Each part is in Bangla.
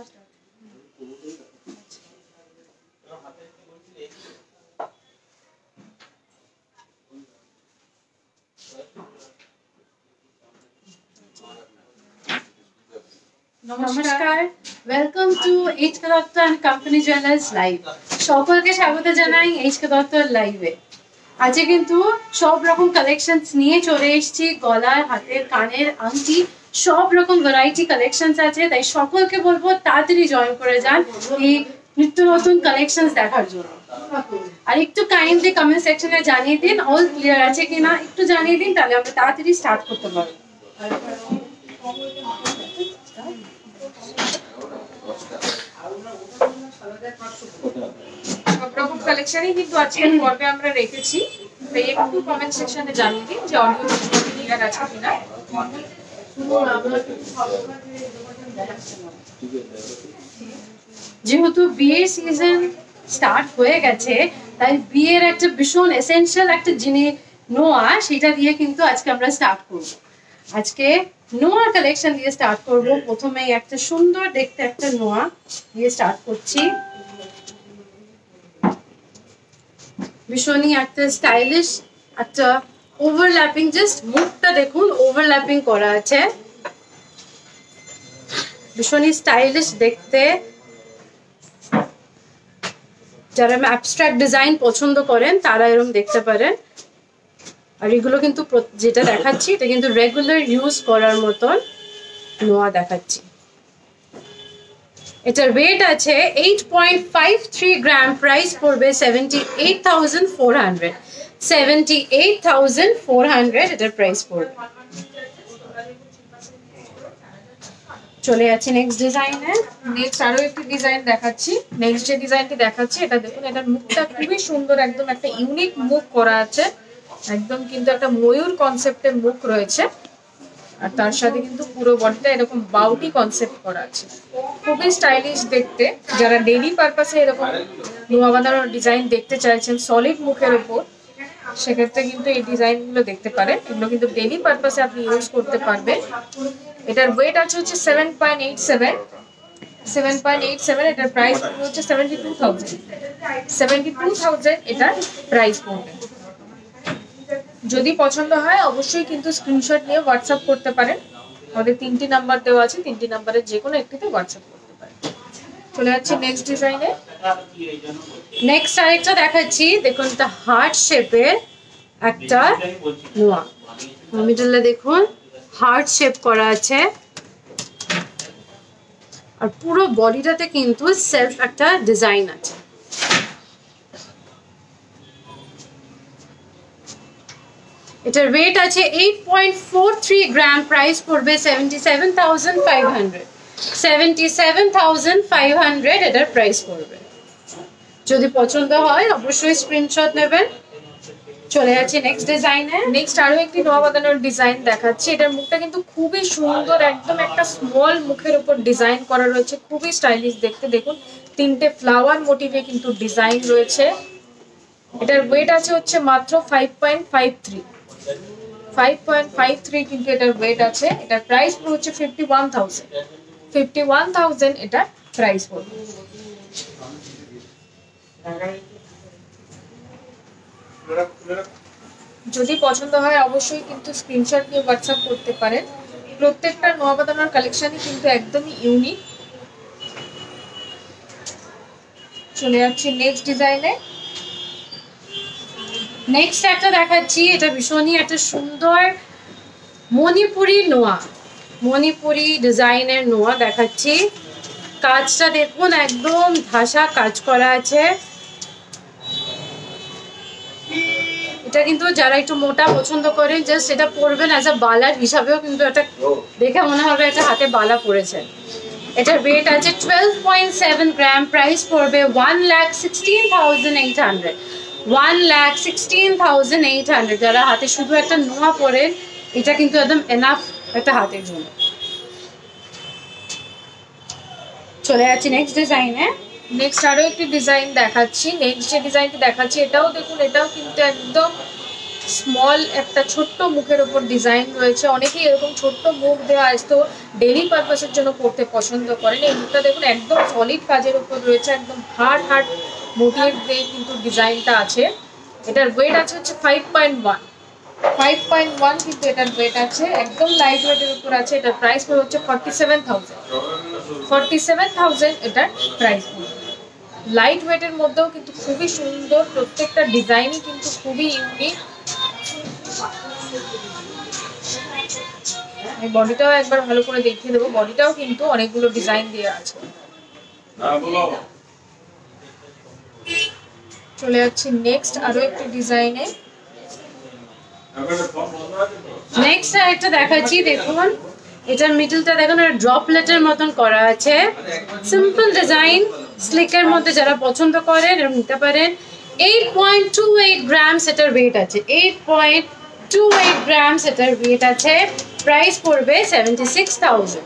নমস্কার, welcome to HK Dutta and company jewellers live. সকলকে স্বাগত জানাই এইচকে দত্তর লাইভে। আজকে কিন্তু সব রকম কালেকশনস নিয়ে চলে এসেছি, গলার, হাতের, কানের, আংটি, সব রকম ভ্যারাইটি কালেকশনস আছে। তাই সকলকে বলবো তাড়াতাড়ি জয়েন করে যান এই নিত্য নতুন কালেকশনস দেখার জন্য। আর একটু কাইন্ডলি কমেন্ট সেকশনে জানিয়ে দিন অল ক্লিয়ার আছে কিনা, একটু জানিয়ে দিন, তাহলে আমরা তাড়াতাড়ি স্টার্ট করতে পারবো। সব রকম কালেকশনই কিন্তু আজকের পর্বে আমরা রেখেছি, তাই একটু কমেন্ট সেকশনে জানিয়ে দিন যে অডিও ক্লিয়ার আছে কিনা। যেহেতু বিয়ের সিজন স্টার্ট হয়ে গেছে, তাই বিয়ের একটা ভীষণ এসেনশিয়াল একটা জিনিস নোয়া, সেটা দিয়ে কিন্তু আজকে আমরা স্টার্ট করব। আজকে নোয়ার কালেকশন দিয়ে স্টার্ট করব। প্রথমেই একটা সুন্দর দেখতে একটা নোয়া দিয়ে স্টার্ট করছি। ভীষণই একটা স্টাইলিশ একটা ওভারল্যাপিং, জাস্ট মুখটা দেখুন ওভারল্যাপিং করা আছে, ভীষণই স্টাইলিশ দেখতে। যারা অ্যাবস্ট্রাক্ট ডিজাইন পছন্দ করেন তারা এরকম দেখতে পারেন। আর এগুলো কিন্তু যেটা দেখাচ্ছি এটা কিন্তু রেগুলার ইউজ করার মতন নোয়া দেখাচ্ছি। এটার ওয়েট আছে 8.53 গ্রাম, প্রাইস পড়বে 78,400। 78,400 এটার প্রাইস পড়বে। চলে যাচ্ছে নেক্সট ডিজাইনে। নেক্সট আরো একটি ডিজাইন দেখাচ্ছি। নেক্সট যে ডিজাইনটি দেখাচ্ছি এটা দেখুন, এটার মুখটা খুবই সুন্দর, একদম একটা ইউনিক মুখ করা আছে, একদম কিন্তু একটা ময়ূর কনসেপ্টের মুখ রয়েছে। আর তার সাথে কিন্তু পুরো বডিটা এরকম বাউটি কনসেপ্ট করা আছে, খুবই স্টাইলিশ দেখতে। যারা ডেইলি পারপাসে এরকম নোয়া বাঁধানোর ডিজাইন দেখতে চাইছেন সলিড মুখের উপর, সেক্ষেত্রে কিন্তু এই ডিজাইনগুলো দেখতে পারেন। এগুলো কিন্তু ডেইলি পারপাসে আপনি ইউজ করতে পারবেন। এটার ওয়েট আছে হচ্ছে 7.87। এটার প্রাইস হচ্ছে 72,000। 72,000 এটার প্রাইস পড়বে। যদি পছন্দ হয় অবশ্যই কিন্তু স্ক্রিনশট নিয়ে হোয়াটসঅ্যাপ করতে পারেন। আমাদের 3টি নাম্বার দেওয়া আছে, 3টি নাম্বারের যে কোনো একটিতে হোয়াটসঅ্যাপ করতে পারেন। চলে যাচ্ছে নেক্সট ডিজাইনে। নেক্সট আরেকটা দেখাচ্ছি, দেখুন এটা হার্ট শেপের একটা নোয়া। মিডলে দেখুন হার্ট শেপ করা আছে, আর পুরো বডিটাতে কিন্তু সেলফ একটা ডিজাইন আছে। এটার ওয়েট আছে 8.43 গ্রাম, প্রাইস পড়বে 77,500। 77,500 এটার প্রাইস পড়বে। যদি পছন্দ হয় অবশ্যই স্ক্রিনশট নেবেন। চলে যাচ্ছে নেক্সট ডিজাইনে। নেক্সট আরো একটি নোয়া বাঁধানোর ডিজাইন দেখাচ্ছি। এটার মুখটা কিন্তু খুবই সুন্দর, একদম একটা স্মল মুখের উপর ডিজাইন করা রয়েছে, খুবই স্টাইলিশ দেখতে। দেখুন 3টে ফ্লাওয়ার মোটিভে কিন্তু ডিজাইন রয়েছে। এটার ওয়েট আছে হচ্ছে মাত্র 5.53। 5.53 কিন্তু এটার ওয়েট আছে। এটার প্রাইস হচ্ছে 51,000। 51,000 এটার প্রাইস পড়বে। যদি পছন্দ হয় অবশ্যই কিন্তু স্ক্রিনশট নিয়ে হোয়াটসঅ্যাপ করতে পারেন। প্রত্যেকটা নোয়া বাঁধানোর কালেকশনই কিন্তু একদমই ইউনিক। চলে যাচ্ছে নেক্সট ডিজাইনে। নেক্সট একটা দেখাচ্ছি, এটা ভীষণই একটা সুন্দর মণিপুরি নোয়া, মণিপুরি ডিজাইনের নোয়া দেখাচ্ছি। কাজটা দেখুন একদম ধাসা কাজ করা আছে। এটা কিন্তু যারা একটু মোটা পছন্দ করেন জাস্ট এটা পরবেন অ্যাজ আ বালার হিসাবেও কিন্তু এটা দেখে মনে হবে একটা হাতে বালা পরেছে। এটার ওয়েট আছে 12.7 গ্রাম, প্রাইস পড়বে 1,16,800। 1,16,800। যারা হাতে শুধু একটা নোয়া পরেন এটা কিন্তু একদম এনাফ একটা হাতের জন্য। চলে যাচ্ছি নেক্সট ডিজাইনে। নেক্সট আরো একটি ডিজাইন দেখাচ্ছি। নেক্সট যে ডিজাইনটি দেখাচ্ছি এটাও দেখুন, এটাও কিন্তু একদম স্মল একটা ছোট্ট মুখের ওপর ডিজাইন রয়েছে। অনেকেই এরকম ছোট্ট মুখ দেওয়া আসতো ডেইলি পারপাসের জন্য পড়তে পছন্দ করেন। এই মুখটা দেখুন একদম সলিড কাজের ওপর রয়েছে, একদম হার্ড মোটিভ দিয়ে কিন্তু ডিজাইনটা আছে। এটার ওয়েট আছে হচ্ছে 5.1 কিন্তু এটার ওয়েট আছে, একদম লাইট ওয়েটের উপর আছে। এটার প্রাইস হচ্ছে 47,000 এটার প্রাইস। লাইট ওয়েটের মধ্যেও কিন্তু খুবই সুন্দর, প্রত্যেকটা ডিজাইনই কিন্তু খুবই ইউনিক। এই বডিটাও একবার ভালো করে দেখিয়ে দেবো, বডিটাও কিন্তু অনেকগুলো ডিজাইন দিয়ে আছে। চলে যাচ্ছি নেক্সট আরো একটি ডিজাইনে। নেক্সট একটা দেখাচ্ছি, দেখুন এটার মিডলটা দেখুন ড্রপলেটের মতন করা আছে, সিম্পল ডিজাইন, স্লিকের মধ্যে যারা পছন্দ করেন এরকম নিতে পারেন। 8.28 গ্রামস এটার ওয়েট আছে, 8.28 গ্রামস এটার ওয়েট আছে। প্রাইস পড়বে 76,000,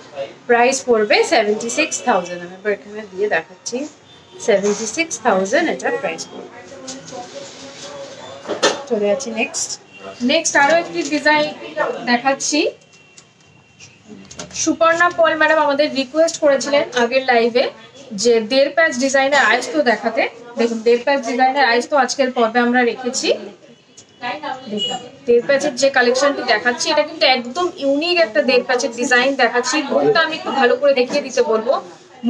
প্রাইস পড়বে 76,000। আমি এবার এখানে দিয়ে দেখাচ্ছি 76,000 এটার প্রাইস পড়বে। চলে যাচ্ছি নেক্সট আরো একটি ডিজাইন দেখাচ্ছি। সুপর্ণা পল ম্যাডাম আমাদের রিকোয়েস্ট করেছিলেন আগের লাইভে যে 1.5 প্যাচ ডিজাইনের আইস্তো দেখাতে। দেখুন 1.5 প্যাচ ডিজাইনের আইস্তো আজকের পর্বে আমরা রেখেছি। 1.5 প্যাচের যে কালেকশনটি দেখাচ্ছি এটা কিন্তু একদম ইউনিক একটা 1.5 প্যাচের ডিজাইন দেখাচ্ছি। মুখটা আমি একটু ভালো করে দেখিয়ে দিতে বলবো।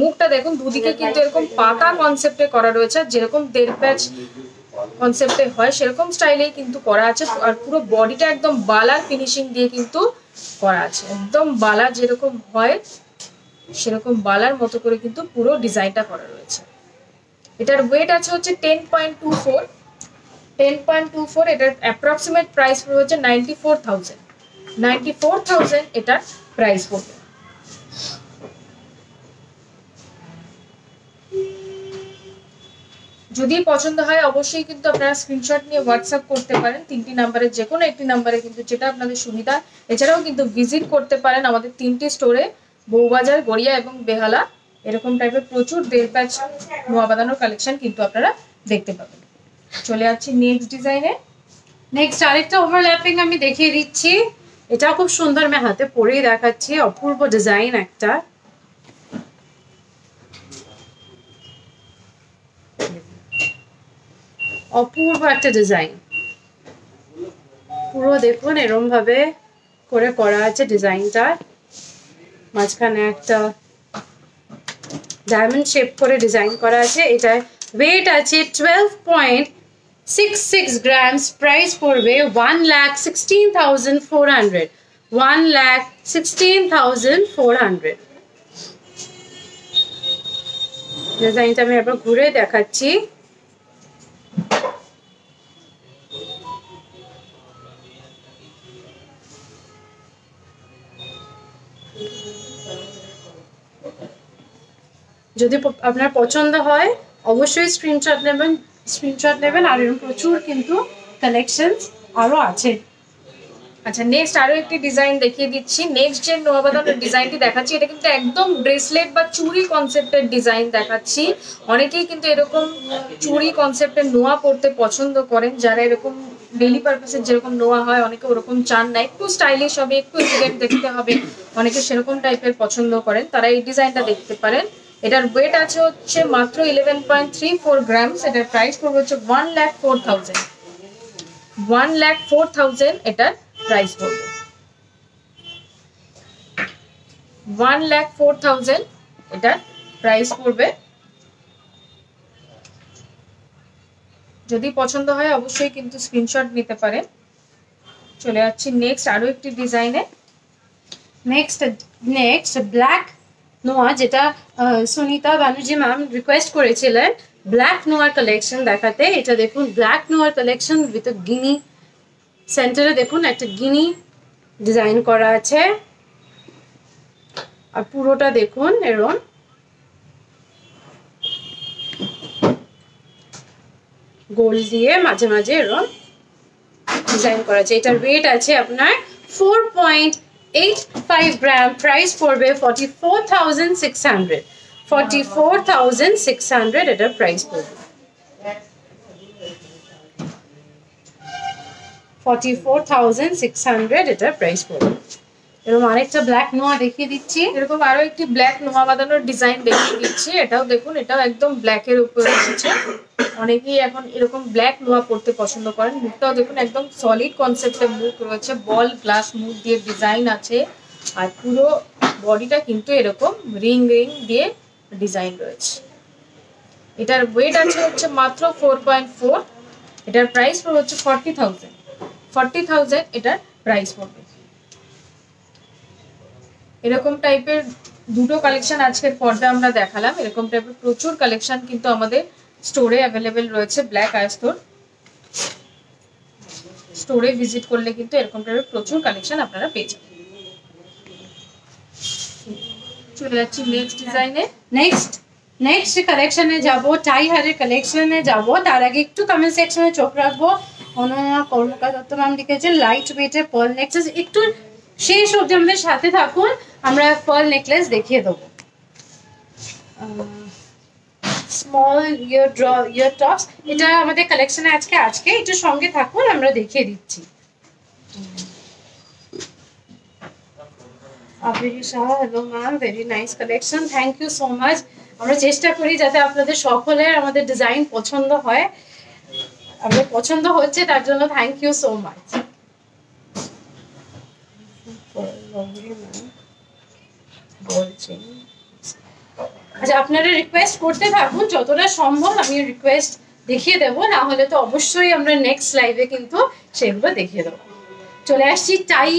মুখটা দেখুন দুদিকে কিন্তু এরকম পাতা কনসেপ্টে করা রয়েছে, যেরকম 1.5 প্যাচ কনসেপ্টে হয় সেরকম স্টাইলেই কিন্তু করা আছে। আর পুরো বডিটা একদম বালার ফিনিশিং দিয়ে কিন্তু করা আছে, একদম বালা যেরকম হয় সেরকম বালার মতো করে কিন্তু পুরো ডিজাইনটা করা রয়েছে। এটার ওয়েট আছে হচ্ছে 10.24। এটার অ্যাপ্রক্সিমেট প্রাইস হচ্ছে 94,000 এটার প্রাইস পড়বে। যদি পছন্দ হয় অবশ্যই কিন্তু আপনারা স্ক্রিনশট নিয়ে হোয়াটসঅ্যাপ করতে পারেন। 3টি নাম্বারে যে কোনো একটি নাম্বারে কিন্তু যেটা আপনাদের সুবিধা। এছাড়াও কিন্তু ভিজিট করতে পারেন আমাদের 3টি স্টোরে, বউবাজার, গড়িয়া এবং বেহালা। এরকম টাইপের প্রচুর 1.5 প্যাচ নোয়া বাঁধানোর কালেকশন কিন্তু আপনারা দেখতে পাবেন। চলে যাচ্ছি নেক্সট ডিজাইনে। নেক্সট আরেকটা ওভারল্যাপিং আমি দেখিয়ে দিচ্ছি, এটা খুব সুন্দর, আমি হাতে পরেই দেখাচ্ছি। অপূর্ব ডিজাইন একটা, অপূর্ব একটা ডিজাইন। পুরো দেখুন এরকম ভাবে করে করা আছে ডিজাইনটা, মাঝখানে একটা ডায়মন্ড শেপ করে ডিজাইন করা আছে। এটা ওয়েট আছে 12.66 গ্রামস। প্রাইস পড়বে 1,16,400, 1,16,400। ডিজাইনটা আমি একবার ঘুরে দেখাচ্ছি। যদি আপনার পছন্দ হয় অবশ্যই স্ক্রিনশট নেবেন। আর এরকম প্রচুর কিন্তু কালেকশনস আরো আছে। আচ্ছা নেক্সট আরো একটি ডিজাইন দেখিয়ে দিচ্ছি। নেক্সট যে নোয়া বাঁধানোর ডিজাইনটি দেখাচ্ছি এটা কিন্তু একদম ব্রেসলেট বা চুড়ি কনসেপ্টের ডিজাইন দেখাচ্ছি। অনেকেই কিন্তু এরকম চুড়ি কনসেপ্টের নোয়া পড়তে পছন্দ করেন, যারা এরকম ডেইলি পারপাসের যেরকম নোয়া হয় অনেকে ওরকম চান না, একটু স্টাইলিশ হবে, একটু এলিগেন্ট দেখতে হবে, অনেকে সেরকম টাইপের পছন্দ করেন, তারা এই ডিজাইনটা দেখতে পারেন। এটার ওয়েট আছে হচ্ছে মাত্র 11.34 গ্রামস। এটার প্রাইস পড়বে হচ্ছে 1,04,000, 1,04,000 এটার প্রাইস পড়বে। 1,04,000 এটার প্রাইস পড়বে। যদি পছন্দ হয় অবশ্যই কিন্তু স্ক্রিনশট নিতে পারেন। চলে যাচ্ছি নেক্সট আরো একটি ডিজাইনে। নেক্সট ব্ল্যাক নোয়া, যেটা সুনিতা বানুজি ম্যাম রিকোয়েস্ট করেছিলেন ব্ল্যাক নোয়ার কালেকশন দেখাতে। এটা দেখুন ব্ল্যাক নোয়ার কালেকশন উইথ গিনি সেন্টারে, দেখুন একটা গিনি ডিজাইন করা আছে। আর পুরোটা দেখুন এরকম গোল দিয়ে মাঝে মাঝে এরকম ডিজাইন করা আছে। এটার ওয়েট আছে আপনার 4.85 গ্রাম। প্রাইস পড়বে 44,600, 44,600 এটার প্রাইস পড়বে। 44,600 এটার প্রাইস পড়বে। এরকম আরেকটা ব্ল্যাক নোয়া দেখিয়ে দিচ্ছি, এরকম আরো একটি ব্ল্যাক নোয়া বাঁধানোর ডিজাইন দেখিয়ে দিচ্ছি। এটাও দেখুন, এটাও একদম ব্ল্যাক এর উপরে এসেছে। অনেকেই এখন এরকম ব্ল্যাক নোয়া পড়তে পছন্দ করেন। মুখটাও দেখুন একদম সলিড কনসেপ্টের মুখ রয়েছে, বল গ্লাস মুখ দিয়ে ডিজাইন আছে, আর পুরো বডিটা কিন্তু এরকম রিং দিয়ে ডিজাইন রয়েছে। এটার ওয়েট আছে হচ্ছে মাত্র 4.4। এটার প্রাইস পড়বে হচ্ছে 40,000 এটার প্রাইস পড়বে। এরকম টাইপের দুটো কালেকশন আজকের পর্দা আমরা দেখালাম। এরকম টাইপের প্রচুর কালেকশন কিন্তু আমাদের স্টোরে অ্যাভেলেবেল রয়েছে। ব্ল্যাক আই স্টোরে ভিজিট করলে কিন্তু এরকম টাইপের প্রচুর কালেকশন আপনারা পেয়ে যাবেন। চলে যাচ্ছি নেক্সট ডিজাইনে। নেক্সট কালেকশনে যাব, টাই হারের কালেকশনে যাব। তার আগে একটু কমেন্ট সেকশনে চোখ রাখবো। অনন্যা কর্মকার দত্ত ম্যাম লিখেছে লাইট ওয়েটের পার্ল নেকলেস। একটু শেষ অবধি আমাদের সাথে থাকুন, আমরা পার্ল নেকলেস দেখিয়ে দেবো। স্মল ইয়ার টপস, এটা আমাদের কালেকশনে আজকে একটু সঙ্গে থাকুন, আমরা দেখিয়ে দিচ্ছি। Abiri Shah, hello ma'am, very nice collection, thank you so much. আমরা চেষ্টা করি যাতে আপনাদের সকলের আমাদের ডিজাইন পছন্দ হয়, আমাদের পছন্দ হচ্ছে তার জন্য থ্যাংক ইউ সো মাচ। আচ্ছা, আপনারা রিকোয়েস্ট করতে থাকুন, যতটা সম্ভব আমি রিকোয়েস্ট দেখিয়ে দেবো, না হলে তো অবশ্যই আমরা নেক্সট লাইভে কিন্তু সেগুলো দেখিয়ে দেবো। চলে আসছি টাই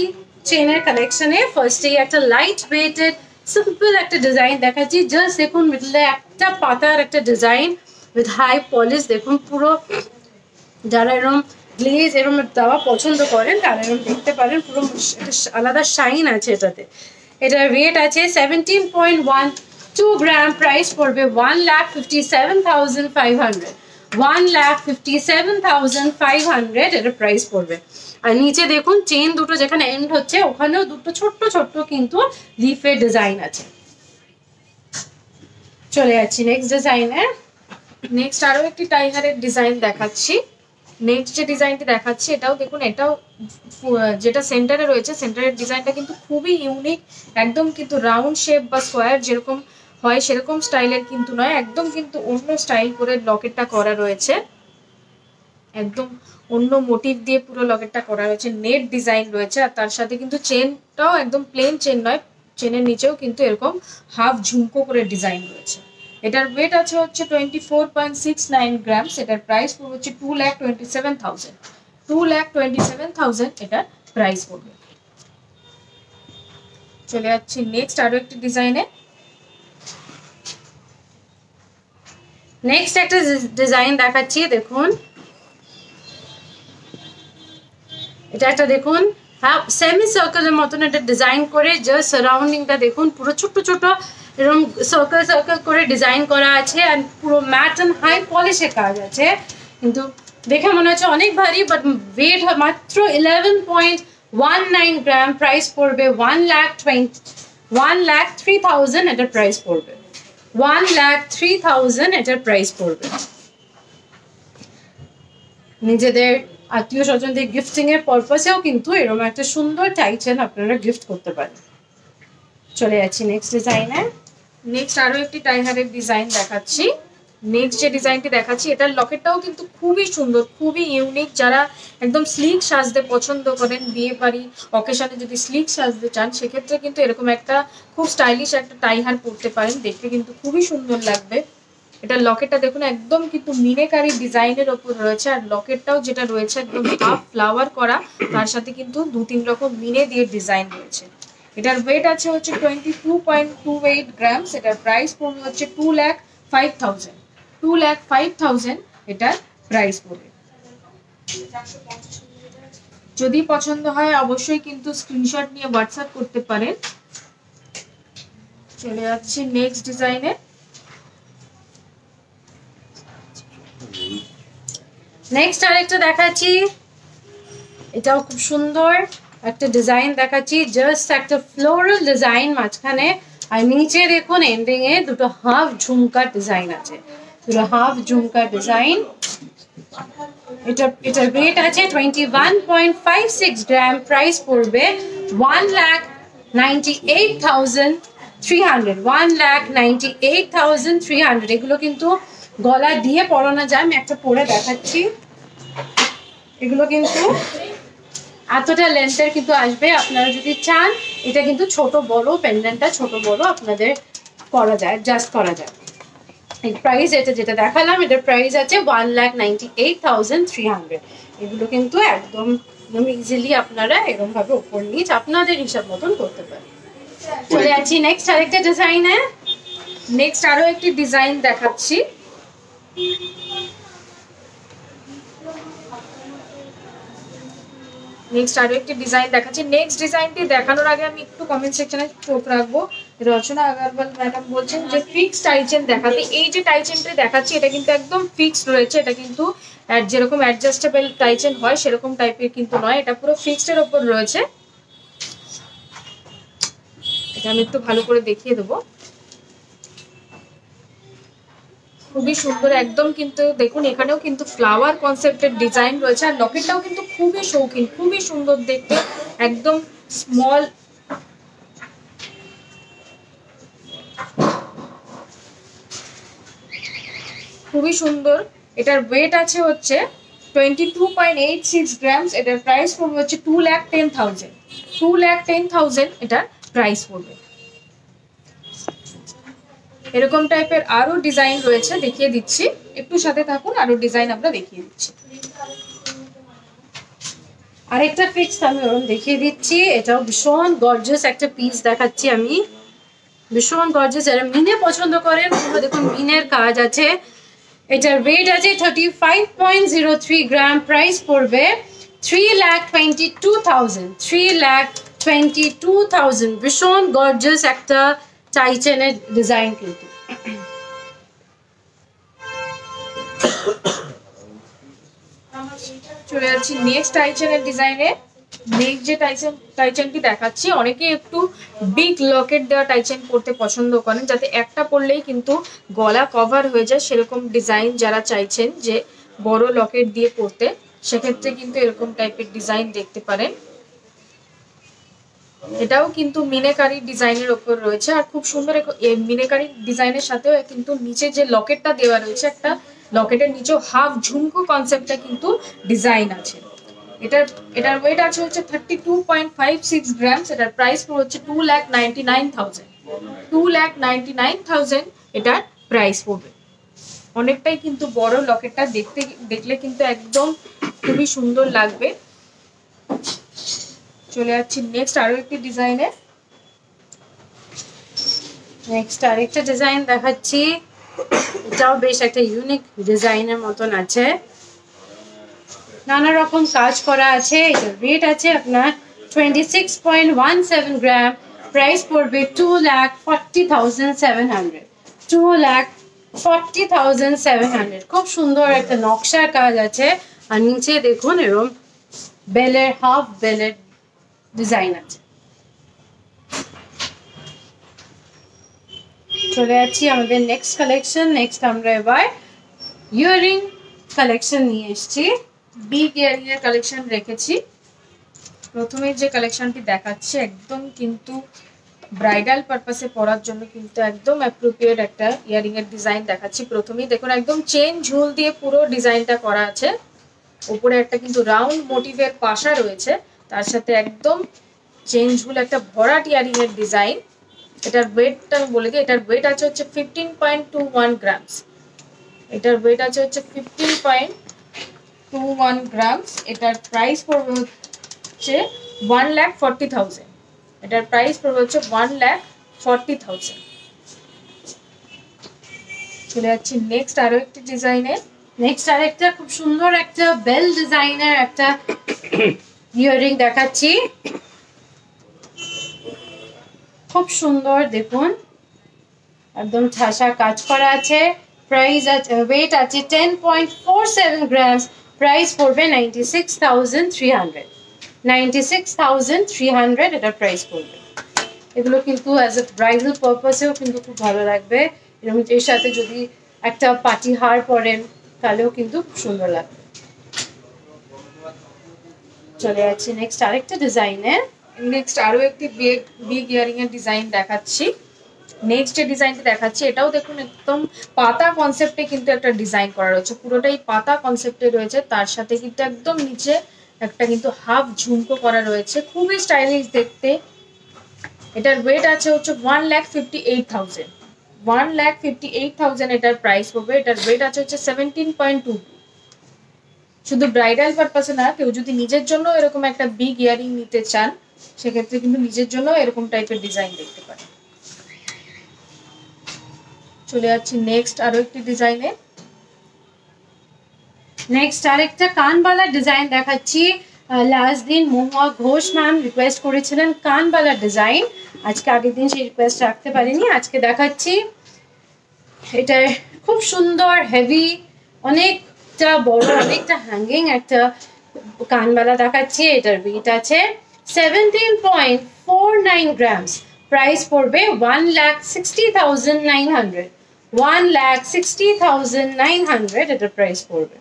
চেনের কালেকশনে। ফার্স্টেই একটা লাইট ওয়েটেড সিম্পল একটা ডিজাইন দেখাচ্ছি। জাস্ট দেখুন, মিডলে একটা পাতার একটা ডিজাইন উইথ হাই পলিশ। দেখুন পুরো, যারা এরকম গ্লেজ এরকম দেওয়া পছন্দ করেন তারা এরকম দেখতে পারেন, পুরো একটা আলাদা শাইন আছে এটাতে। এটার ওয়েট আছে 17.12 গ্রাম, প্রাইস পড়বে 1,57,500। 1,57,500 এটার প্রাইস পড়বে। আর নিচে দেখুন চেন দুটো যেখানে এন্ড হচ্ছে ওখানেও দুটো ছোট্ট ছোট্ট কিন্তু লিফের ডিজাইন আছে। চলে যাচ্ছি নেক্সট ডিজাইনে। নেক্সট আরো একটি টাইহারের ডিজাইন দেখাচ্ছি। নেক্সট যে ডিজাইনটি দেখাচ্ছি এটাও দেখুন, এটাও যেটা সেন্টারে রয়েছে সেন্টারের ডিজাইনটা কিন্তু খুবই ইউনিক। একদম কিন্তু রাউন্ড শেপ বা স্কোয়ার যেরকম হয় সেরকম স্টাইলের কিন্তু নয়, একদম কিন্তু অন্য স্টাইল করে লকেটটা করা রয়েছে। একদম অন্য মোটিভ দিয়ে পুরো লকেটটা করা রয়েছে, নেট ডিজাইন রয়েছে। আর তার সাথে কিন্তু চেনটাও একদম প্লেন চেন নয়, চেনের নিচেও কিন্তু এরকম হাফ ঝুমকো করে ডিজাইন রয়েছে। এটার ওয়েট আছে হচ্ছে 24.69 গ্রামস। এটার প্রাইস পড়বে হচ্ছে 2,27,000। 2,27,000 এটার প্রাইস পড়বে। চলে যাচ্ছি নেক্সট আরো একটি ডিজাইনে। নেক্সট একটা ডিজাইন দেখাচ্ছি, দেখুন এটা একটা দেখুন সেমি সার্কেলের মতন একটা ডিজাইন করে, জাস্ট সারাউন্ডিংটা দেখুন পুরো ছোট ছোট এরকম সার্কেল সার্কেল করে ডিজাইন করা আছে। আর পুরো ম্যাট অ্যান্ড হাই পলিশের কাজ আছে, কিন্তু দেখে মনে হচ্ছে অনেক ভারী, বাট ওয়েট মাত্র 11.19 গ্রাম। প্রাইস পড়বে 1,03,000 এটার প্রাইস পড়বে। 1,03,000 এটার প্রাইস পড়বে। নিজেদের আত্মীয় স্বজনদের গিফটিং এর পারপাসেও কিন্তু এরকম একটা সুন্দর টাই চেন আপনারা গিফট করতে পারেন। চলে যাচ্ছি নেক্সট ডিজাইনে। নেক্সট আরো একটি টাইহারের ডিজাইন দেখাচ্ছি। নেক্সট যে ডিজাইনটি দেখাচ্ছি এটার লকেটটাও কিন্তু খুবই সুন্দর, খুবই ইউনিক। যারা একদম স্লিক সাজতে পছন্দ করেন, বিয়ে বাড়ি অকেশনে যদি স্লিক সাজতে চান সেক্ষেত্রে কিন্তু এরকম একটা খুব স্টাইলিশ একটা টাইহার পরতে পারেন, দেখতে কিন্তু খুবই সুন্দর লাগবে। এটার লকেটটা দেখুন একদম কিন্তু মিনেকারি ডিজাইনের ওপর রয়েছে। আর লকেটটাও যেটা রয়েছে একদম হাফ ফ্লাওয়ার করা, তার সাথে কিন্তু 2-3 রকম মিনে দিয়ে ডিজাইন রয়েছে। এটার ওয়েট আছে হচ্ছে 22.28 গ্রামস। এটার প্রাইস পড়বে হচ্ছে 2,05,000। 2,05,000 এটার প্রাইস পড়বে। যদি পছন্দ হয় অবশ্যই কিন্তু স্ক্রিনশট নিয়ে হোয়াটসঅ্যাপ করতে পারেন। চলে যাচ্ছি নেক্সট ডিজাইনে। নেক্সট আরেকটা দেখাচ্ছি, এটাও খুব সুন্দর একটা ডিজাইন দেখাচ্ছি। জাস্ট একটা ফ্লোরাল ডিজাইন মাঝখানে, আর নিচে দেখুন এন্ডিং এ দুটো হাফ ঝুমকার ডিজাইন আছে, দুটো হাফ ঝুমকার ডিজাইন। এটার ওয়েট আছে 21.56 গ্রাম, প্রাইস পড়বে 1,98,300, 1,98,300। এগুলো কিন্তু গলা দিয়ে পরানো যায়, আমি একটা পরে দেখাচ্ছি। এগুলো কিন্তু এতটা লেন্থের কিন্তু আসবে, আপনারা যদি চান এটা কিন্তু ছোট বড়, পেন্ডেন্টটা ছোট বড় আপনাদের করা যায়, অ্যাডজাস্ট করা যায়। এই প্রাইস এটা যেটা দেখালাম, এটার প্রাইস আছে 1,98,300। এগুলো কিন্তু একদম ইজিলি আপনারা এরকম ভাবে উপর নিচ আপনাদের হিসাব মতন করতে পারেন। চলে যাচ্ছি নেক্সট আরেকটা ডিজাইনে। নেক্সট আরো একটি ডিজাইন দেখাচ্ছি। নেক্সট ডিজাইনটি দেখানোর আগে আমি একটু কমেন্ট সেকশনে চোখ রাখবো। রচনা আগরওয়াল ম্যাডাম বলছেন যে ফিক্সড টাইচেন দেখাতে। এই যে টাইচেনটা দেখাচ্ছি এটা কিন্তু একদম ফিক্সড রয়েছে, এটা কিন্তু যেরকম অ্যাডজাস্টেবল টাইচেন হয় সেরকম টাইপের কিন্তু নয়, এটা পুরো ফিক্সড এর উপর রয়েছে। এটা আমি একটু ভালো করে দেখিয়ে দেবো। খুবই সুন্দর একদম, কিন্তু দেখুন এখানেও কিন্তু ফ্লাওয়ার কনসেপ্টের ডিজাইন রয়েছে, আর লকেটটাও কিন্তু খুবই শৌখিন, খুবই সুন্দর দেখতে, একদম স্মল। খুবই সুন্দর। এটার ওয়েট আছে হচ্ছে 22.86 গ্রামস। এটার প্রাইস পড়বে হচ্ছে 2,10,000, 2,10,000 এটার প্রাইস পড়বে। এরকম টাইপের আরো ডিজাইন রয়েছে, দেখিয়ে দিচ্ছি, একটু সাথে থাকুন, আরো ডিজাইন আমরা দেখিয়ে দিচ্ছি। আরেকটা ফিক্স আমি ওরকম দেখিয়ে দিচ্ছি, এটাও ভীষণ গর্জিয়াস একটা পিস দেখাচ্ছি আমি, ভীষণ গর্জিয়াস। যারা মিনে পছন্দ করেন, দেখুন মিনের কাজ আছে। এটার ওয়েট আছে 35.03 গ্রাম, প্রাইস পড়বে 3,22,000, 3,22,000। ভীষণ গর্জিয়াস একটা টাইচেনের ডিজাইন কিন্তু। চলে যাচ্ছি নেক্সট টাইচেনের ডিজাইনে। নেক্সট যে টাইচেনটি দেখাচ্ছি, অনেকে একটু বিগ লকেট দেওয়া টাইচেন পরতে পছন্দ করেন, যাতে একটা পরলেই কিন্তু গলা কভার হয়ে যায়, সেরকম ডিজাইন যারা চাইছেন যে বড় লকেট দিয়ে পরতে, সেক্ষেত্রে কিন্তু এরকম টাইপের ডিজাইন দেখতে পারেন। এটাও কিন্তু মিনেকারি ডিজাইনের ওপর রয়েছে, আর খুব সুন্দর মিনেকারি ডিজাইনের সাথেও কিন্তু নিচে যে লকেটটা দেওয়া রয়েছে, একটা লকেটের নিচে হাফ ঝুমকো কনসেপ্টটা কিন্তু ডিজাইন আছে। এটার ওয়েট আছে হচ্ছে 32.56 গ্রামস। এটার প্রাইস হচ্ছে 2,99,000, 2,99,000 এটার প্রাইস পড়বে। অনেকটাই কিন্তু বড় লকেটটা, দেখলে কিন্তু একদম খুবই সুন্দর লাগবে। চলে যাচ্ছি নেক্সট আরো একটি ডিজাইনে। নেক্সট আরেকটা ডিজাইন দেখাচ্ছি, এটাও বেশ একটা ইউনিক ডিজাইনের মতন আছে, নানা রকম কাজ করা আছে। এটার ওয়েট আছে আপনার 26.17 গ্রাম, প্রাইস পড়বে 2,40,700, 2,40,700। খুব সুন্দর একটা নকশার কাজ আছে, আর নিচে দেখুন এরকম বেলের, হাফ বেলের ডিজাইন আছে। চলে যাচ্ছি আমাদের নেক্সট কালেকশন। নেক্সট আমরা এবার ইয়ারিং কালেকশন নিয়ে এসেছি, বিগ ইয়ারিং এর কালেকশন রেখেছি। প্রথমে যে কালেকশনটি দেখাচ্ছে একদম কিন্তু ব্রাইডাল পারপাসে পরার জন্য কিন্তু একদম অ্যাপ্রোপ্রিয়েট একটা ইয়ারিং এর ডিজাইন দেখাচ্ছি। প্রথমেই দেখুন একদম চেন ঝুল দিয়ে পুরো ডিজাইনটা করা আছে, উপরে একটা কিন্তু রাউন্ড মোটিভের পাশা রয়েছে, তার সাথে একদম চেন ঝুল একটা ভরাট ইয়ারিং এর ডিজাইন। এটার ওয়েটটা বলে দিই, এটার ওয়েট আছে হচ্ছে 15.21 গ্রামস। এটার ওয়েট আছে হচ্ছে 15.21 গ্রামস। এটার প্রাইস পড়বে হচ্ছে 1,40,000। এটার প্রাইস পড়বে হচ্ছে 1,40,000। চলে যাচ্ছি নেক্সট আরো একটি ডিজাইনে। নেক্সট আরেকটা খুব সুন্দর একটা বেল ডিজাইনের একটা ইয়ারিং দেখাচ্ছি, খুব সুন্দর দেখুন, একদম ঠাসা কাজ করা আছে। প্রাইস আছে, ওয়েট আছে 10.47 গ্রামস, প্রাইস পড়বে 96,300, 96,300 এটার প্রাইস পড়বে। এগুলো কিন্তু অ্যাজ এ ব্রাইডাল পারপাসেও কিন্তু খুব ভালো লাগবে, এরকম এর সাথে যদি একটা পার্টি হার পরেন তাহলেও কিন্তু খুব সুন্দর লাগবে। চলে যাচ্ছি নেক্সট আরেকটা ডিজাইনের। নেক্সট আরো একটি বিগ ইয়ারিং এর ডিজাইন দেখাচ্ছি। নেক্সট যে ডিজাইনটা দেখাচ্ছি এটাও দেখুন একদম পাতা কনসেপ্টে কিন্তু একটা ডিজাইন করা রয়েছে, পুরোটাই পাতা কনসেপ্টে রয়েছে, তার সাথে কিন্তু একদম নিচে একটা কিন্তু হাফ ঝুমকো করা রয়েছে, খুবই স্টাইলিশ দেখতে। এটার ওয়েট আছে হচ্ছে 1,58,000, 1,58,000 এটার প্রাইস পড়বে। এটার ওয়েট আছে হচ্ছে 17.2। শুধু ব্রাইডাল পারপাসে না, কেউ যদি নিজের জন্য এরকম একটা বিগ ইয়ারিং নিতে চান সেক্ষেত্রে কিন্তু নিজের জন্য এরকম টাইপের ডিজাইন দেখতে পারেন। চলে যাচ্ছি নেক্সট আরো একটি ডিজাইনে। নেক্সট আরেকটা কানবালা ডিজাইন দেখাচ্ছি। লাস্ট দিন মহুয়া ঘোষ ম্যাম রিকোয়েস্ট করেছিলেন কানবালা ডিজাইন, আজকে আগের দিন সেই রিকোয়েস্ট রাখতে পারিনি, আজকে দেখাচ্ছি। এটা খুব সুন্দর হেভি, অনেকটা বড়, অনেকটা হ্যাঙ্গিং একটা কানবালা দেখাচ্ছি। এটার ওয়েট আছে 17.49 গ্রামস, প্রাইস পড়বে 1,60,900, 1,60,900 এটার প্রাইস পড়বে।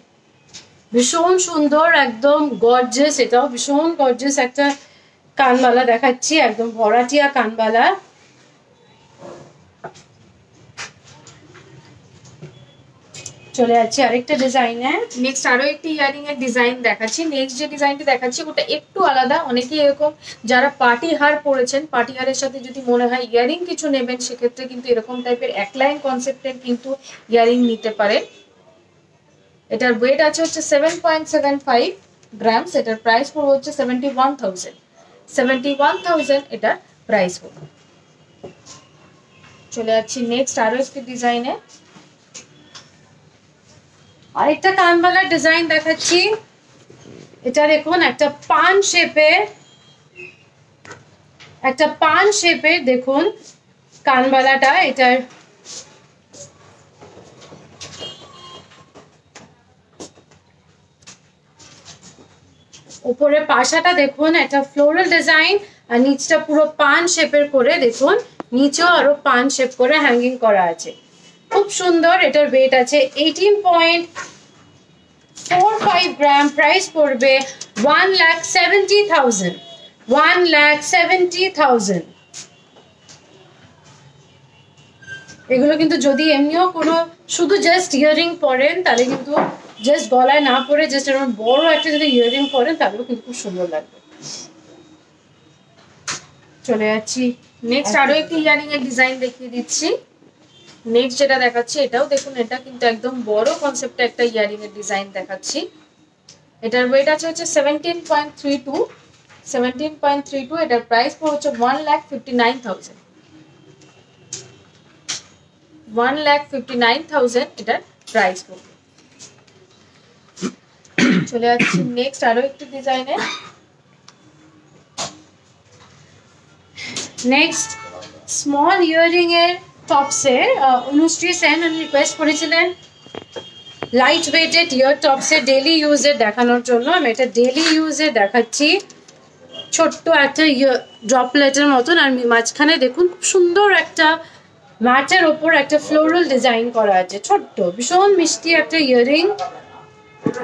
ভীষণ সুন্দর, একদম গর্জিয়াস, এটাও ভীষণ গর্জিয়াস একটা কানবালা দেখাচ্ছি, একদম ভরাটিয়া কানবালা। চলে যাচ্ছি আরেকটা ডিজাইনে। নেক্সট আরো একটি ইয়ারিং এর ডিজাইন দেখাচ্ছি। নেক্সট যে ডিজাইনটি দেখাচ্ছি ওটা একটু আলাদা। অনেকেই এরকম যারা পার্টি হার পরেছেন, পার্টি হারের সাথে যদি মনে হয় ইয়ারিং কিছু নেবেন সেক্ষেত্রে কিন্তু এরকম টাইপের এক লাইন কনসেপ্টের কিন্তু ইয়ারিং নিতে পারেন। এটার ওয়েট আছে হচ্ছে 7.75 গ্রামস, এটার প্রাইস পড়বে হচ্ছে 71,000, 71,000 এটার প্রাইস পড়বে। চলে যাচ্ছি নেক্সট আরো একটি ডিজাইনে। আরেকটা কানবালার ডিজাইন দেখাচ্ছি। এটা দেখুন একটা পান শেপের দেখুন কানবালাটা। এটার উপরে পাশাটা দেখুন একটা ফ্লোরাল ডিজাইন, আর নিচটা পুরো পান শেপের করে দেখুন, নিচেও আরো পান শেপ করে হ্যাঙ্গিং করা আছে, খুব সুন্দর। এটার ওয়েট আছে 18.45 গ্রাম, প্রাইস পড়বে 1,70,000, 1,70,000। এগুলো কিন্তু যদি এমনিও কোনো শুধু জাস্ট ইয়ারিং পরেন তাহলে কিন্তু জাস্ট গলায় না পরে জাস্ট এরকম বড় একটা যদি ইয়ারিং পরেন তাহলেও কিন্তু খুব সুন্দর লাগবে। চলে যাচ্ছি নেক্সট আরো একটি ইয়ারিং এর ডিজাইন দেখিয়ে দিচ্ছি। নেক্সট যেটা দেখাচ্ছি এটাও দেখুন, এটা কিন্তু একদম বড় কনসেপ্টে একটা ইয়ারিং এর ডিজাইন দেখাচ্ছি। এটার ওয়েট আছে হচ্ছে 17.32, 17.32। এটার প্রাইস পড়ছে হচ্ছে 1,59,000, 1,59,000 এটার প্রাইস পড়বে। চলে যাচ্ছি নেক্সট আরো একটি ডিজাইনে। নেক্সট স্মল ইয়ারিং এর টপসের অনুশ্রী সেন রিকোয়েস্ট করেছিলেন লাইট ওয়েটেড ইয়ার টপসের ডেলি ইউজের দেখানোর জন্য। আমি এটা ডেলি ইউজে দেখাচ্ছি, ছোট্ট একটা ড্রপলেটের মতন, আর মাঝখানে দেখুন খুব সুন্দর একটা ম্যাটের ওপর একটা ফ্লোরাল ডিজাইন করা আছে, ছোট্ট ভীষণ মিষ্টি একটা ইয়ারিং,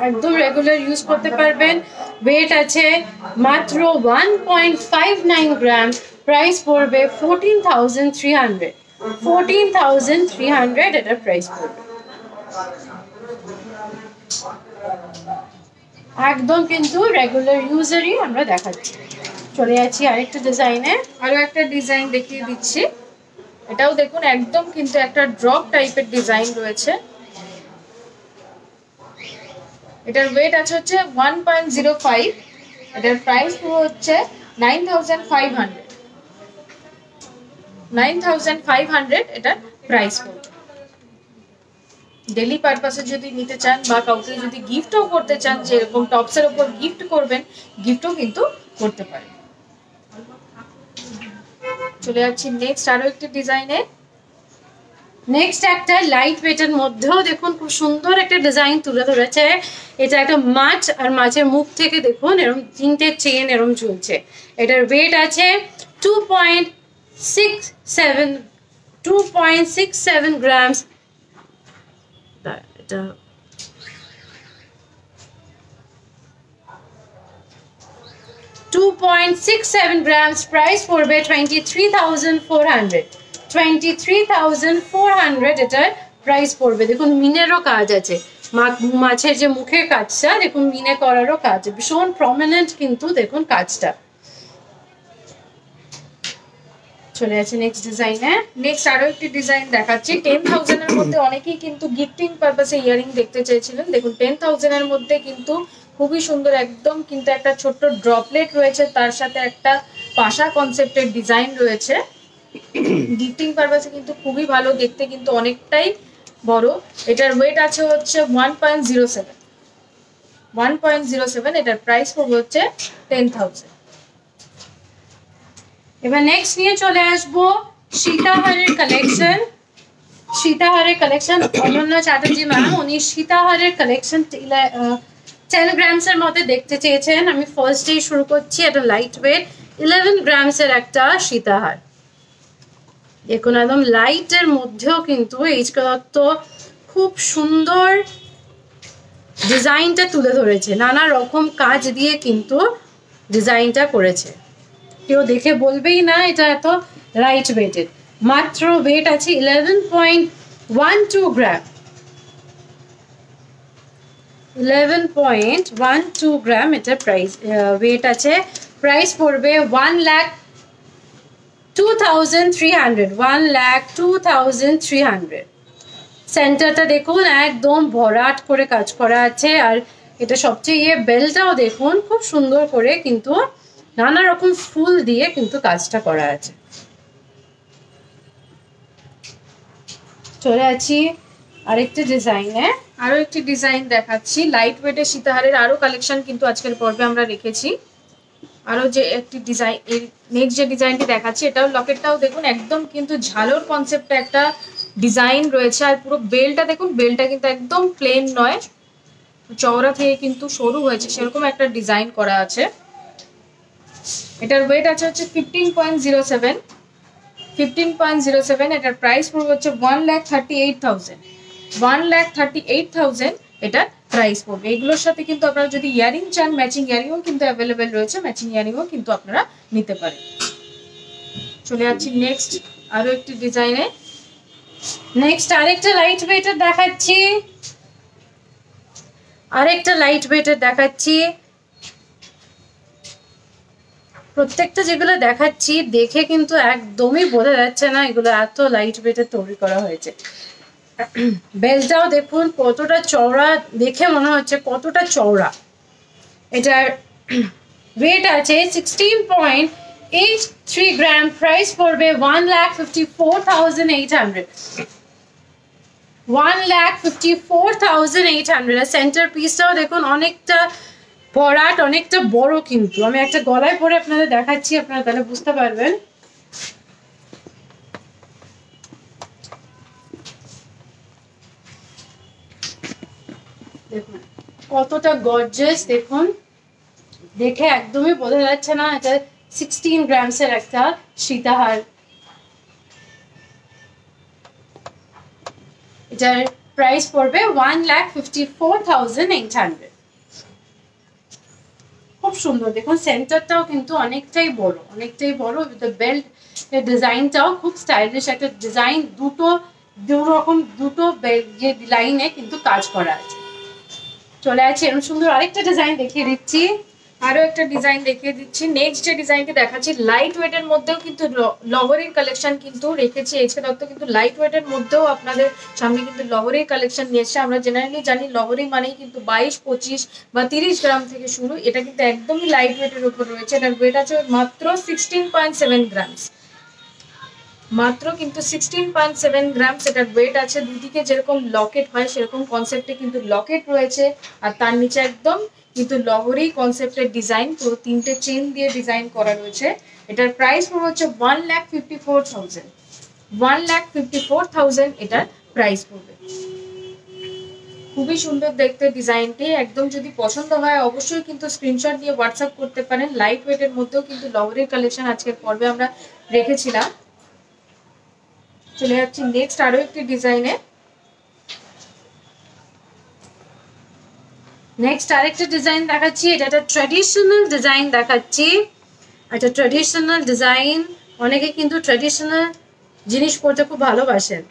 একদম রেগুলার ইউজ করতে পারবেন। ওয়েট আছে মাত্র 1.59 গ্রাম, প্রাইস পড়বে 14,300, 14,300 এটার প্রাইস পড়বে। একদম কিন্তু রেগুলার ইউজারই আমরা দেখাচ্ছি। চলে যাচ্ছি আরেকটা ডিজাইনে। আরো একটা ডিজাইন দেখিয়ে দিচ্ছি। এটাও দেখুন একদম কিন্তু একটা ড্রপ টাইপের ডিজাইন রয়েছে। এটার ওয়েট আছে হচ্ছে 1.05, এটার প্রাইস পুরো হচ্ছে 9,500, 9,500 এটার প্রাইস পড়বে। ডেলি পারপাসে যদি নিতে চান বা কাউকে যদি গিফটও করতে চান, যেরকম টপসের উপর গিফট করবেন, গিফটও কিন্তু করতে পারেন। চলে যাচ্ছি নেক্সট আরো একটি ডিজাইনে। নেক্সট একটা লাইট ওয়েটের মধ্যেও দেখুন খুব সুন্দর একটা ডিজাইন তুলে ধরেছে। এটা একটা মাছ, আর মাছের মুখ থেকে দেখুন এরকম তিনটে চেন এরকম ঝুলছে। এটার ওয়েট আছে 2.67 গ্রামস। এটা 2.67 grams, প্রাইস পড়বে 23,400। 23,400 এটার প্রাইস পড়বে। দেখুন মিনেরও কাজ আছে, মাছের যে মুখের কাজটা দেখুন মিনে করারও কাজ, ভীষণ প্রমিনেন্ট কিন্তু দেখুন কাজটা। চলে আছে নেক্সট ডিজাইনে। নেক্সট আরো একটি ডিজাইন দেখাচ্ছি 10,000 এর মধ্যে। অনেকেই কিন্তু গিফটিং পারপাসে ইয়ারিং দেখতে চেয়েছিলেন। দেখুন 10,000 এর মধ্যে কিন্তু খুবই সুন্দর একদম কিন্তু একটা ছোট্ট ড্রপলেট রয়েছে, তার সাথে একটা পাশা কনসেপ্টের ডিজাইন রয়েছে। গিফটিং পারপাসে কিন্তু খুবই ভালো, দেখতে কিন্তু অনেকটাই বড়। এটার ওয়েট আছে হচ্ছে 1.07। 1.07 এটার প্রাইস পড়বে হচ্ছে 10,000। এবার নেক্সট নিয়ে চলে আসবো সীতাহারের কালেকশন। সীতাহারের কালেকশন অনন্যা চ্যাটার্জি ম্যাম উনি সীতাহারের কালেকশন 10 গ্রামস এর মধ্যে দেখতে চেয়েছেন। আমি ফার্স্ট ডে শুরু করছি। এটা লাইট ওয়েট 11 গ্রামস এর একটা সীতাহার। দেখুন একদম লাইটের মধ্যেও কিন্তু এইচকে দত্ত খুব সুন্দর ডিজাইনটা তুলে ধরেছে, নানা রকম কাজ দিয়ে কিন্তু ডিজাইনটা করেছে। কেউ দেখে বলবেই না এটা এত লাইট ওয়েটেড। মাত্র ওয়েট আছে 11.12 গ্রাম। 11.12 গ্রাম এটা প্রাইস ওয়েট আছে। প্রাইস পড়বে 1,02,300। 1,02,300। সেন্টারটা দেখুন একদম ভরাট করে কাজ করা আছে। আর এটা সবচেয়ে বেলটাও দেখুন খুব সুন্দর করে কিন্তু নানা রকম ফুল দিয়ে কিন্তু কাজটা করা আছে। চলে আছি আরেকটা ডিজাইনে। আরো একটি ডিজাইন দেখাচ্ছি লাইট ওয়েটের সীতাহারের আরো কালেকশন কিন্তু আজকের পর্বে আমরা রেখেছি। আরো যে একটি ডিজাইন, নেক্সট যে ডিজাইনটি দেখাচ্ছি এটাও লকেটটাও দেখুন একদম কিন্তু ঝালোর কনসেপ্টে একটা ডিজাইন রয়েছে। আর পুরো বেলটা দেখুন, বেলটা কিন্তু একদম প্লেন নয়, চওড়া থেকে কিন্তু সরু হয়েছে সেরকম একটা ডিজাইন করা আছে। এটার ওয়েট আছে হচ্ছে 15.07। 15.07 এটার প্রাইস পড়বে হচ্ছে 1,38,000। 1,38,000 এটার প্রাইস পড়বে। এগুলোর সাথে কিন্তু আপনারা যদি ইয়ারিং চান ম্যাচিং ইয়ারিংও কিন্তু অ্যাভেলেবেল রয়েছে, ম্যাচিং ইয়ারিংও কিন্তু আপনারা নিতে পারেন। চলে যাচ্ছি নেক্সট আরো একটি ডিজাইনে। নেক্সট আরেকটা লাইট ওয়েটের দেখাচ্ছি। আরেকটা লাইট ওয়েটের দেখাচ্ছি। প্রত্যেকটা যেগুলো দেখাচ্ছি দেখে কিন্তু একদমই বোঝা যাচ্ছে না এগুলো এত লাইট ওয়েটের তৈরি করা হয়েছে। বেলটাও দেখুন কতটা চওড়া, দেখে মনে হচ্ছে কতটা চওড়া। এটার ওয়েট আছে 16.83 গ্রাম। প্রাইস পড়বে 1,54,800। 1,54,800। আর সেন্টার পিসটাও দেখুন অনেকটা ভরাট, অনেকটা বড় কিন্তু। আমি একটা গলায় পরে আপনাদের দেখাচ্ছি, আপনারা তাহলে বুঝতে পারবেন। দেখুন কতটা গর্জিয়াস, দেখুন দেখে একদমই বোঝা যাচ্ছে না এটা 16 গ্রামস এর একটা সীতাহার। এটার প্রাইস পড়বে 1,54,800। খুব সুন্দর দেখুন, সেন্টারটাও কিন্তু অনেকটাই বড়, অনেকটাই বড়। উইথ বেল্ট ডিজাইনটাও খুব স্টাইলিশ একটা ডিজাইন। দুটো লাইনে কিন্তু কাজ করা আছে। চলে আছে এরকম সুন্দর আরেকটা ডিজাইন দেখিয়ে দিচ্ছি। আরো একটা ডিজাইন দেখিয়ে দিচ্ছি। নেক্সট যে ডিজাইনটি দেখাচ্ছি লাইট ওয়েটের মধ্যেও কিন্তু লহরির কালেকশন কিন্তু রেখেছি। এইচকে দত্ত কিন্তু লাইট ওয়েটের মধ্যেও আপনাদের সামনে কিন্তু লহরির কালেকশন নিয়ে এসছে। আমরা জেনারেলি জানি লহরি মানেই কিন্তু 22, 25 বা 30 গ্রাম থেকে শুরু। এটা কিন্তু একদমই লাইট ওয়েটের উপর রয়েছে। এটার ওয়েট আছে মাত্র 16.7 গ্রামস। মাত্র কিন্তু 16.7 গ্রামস এটার ওয়েট আছে। দুদিকে যেরকম লকেট হয় সেরকম কনসেপ্টে কিন্তু লকেট রয়েছে। আর তার নিচে একদম কিন্তু লহরি কনসেপ্টের ডিজাইন, পুরো 3টে চেন দিয়ে ডিজাইন করা রয়েছে। এটার প্রাইস পড়বে হচ্ছে 1,54,000। 1,54,000 এটার প্রাইস পড়বে। খুবই সুন্দর দেখতে ডিজাইনটি। একদম যদি পছন্দ হয় অবশ্যই কিন্তু স্ক্রিনশট দিয়ে হোয়াটসঅ্যাপ করতে পারেন। লাইট ওয়েটের মধ্যেও কিন্তু লহরির কালেকশন আজকের পর্বে আমরা রেখেছিলাম। চলে যাচ্ছি নেক্সট আরো একটি ডিজাইনে। নেক্সট আরেকটা ডিজাইন দেখাচ্ছি, এটা একটা ট্র্যাডিশনাল ডিজাইন দেখাচ্ছি। একটা ট্র্যাডিশনাল ডিজাইন, অনেকে কিন্তু ট্র্যাডিশনাল জিনিস পরতে খুব ভালোবাসেন।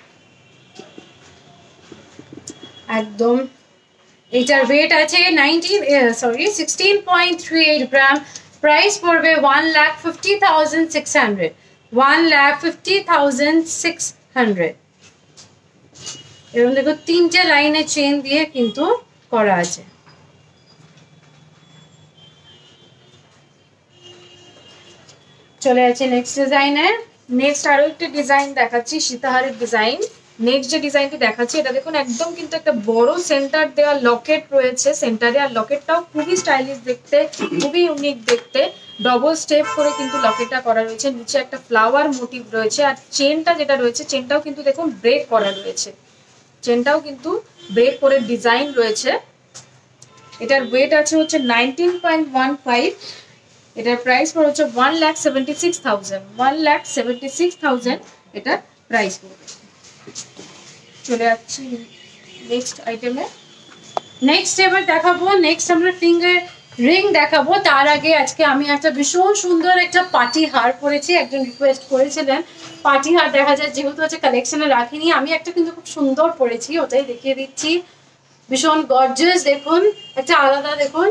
একদম এটার ওয়েট আছে 16.38 গ্রাম, প্রাইস পড়বে 1,50,600, 1,50,600। এরকম দেখো তিনটে লাইনের চেন দিয়ে কিন্তু করা আছে। চলে আছে নেক্সট ডিজাইনে। নেক্সট আরো একটা ডিজাইন দেখাচ্ছি, সীতাহারের ডিজাইন। নেক্সট যে ডিজাইনটি দেখাচ্ছি এটা দেখুন একদম কিন্তু একটা বড় সেন্টার দেওয়া লকেট রয়েছে সেন্টারে, আর লকেটটাও খুবই স্টাইলিশ দেখতে, খুবই ইউনিক দেখতে। ডবল স্টেপ করে কিন্তু লকেটটা করা রয়েছে, নিচে একটা ফ্লাওয়ার মোটিভ রয়েছে, আর চেনটা যেটা রয়েছে চেনটাও কিন্তু দেখুন ব্রেক করা রয়েছে, চেনটাও কিন্তু ব্রেক করে ডিজাইন রয়েছে। এটার ওয়েট আছে হচ্ছে 19.15, এটার প্রাইস পড়ছে 1,76,000, 1,76,000 এটা প্রাইস পড়বে। চলে যাচ্ছি নেক্সট আইটেমে। নেক্সট এবার দেখাবো, নেক্সট আমরা ফিঙ্গার রিং দেখাবো। তার আগে আজকে আমি একটা ভীষণ সুন্দর একটা পার্টি হার পরেছি, একজন রিকোয়েস্ট করেছিলেন পার্টি হার দেখা যায়, যেহেতু হচ্ছে কালেকশনে রাখিনি, আমি একটা কিন্তু খুব সুন্দর পরেছি, ওটাই দেখিয়ে দিচ্ছি। ভীষণ গর্জিয়াস, দেখুন একটা আলাদা, দেখুন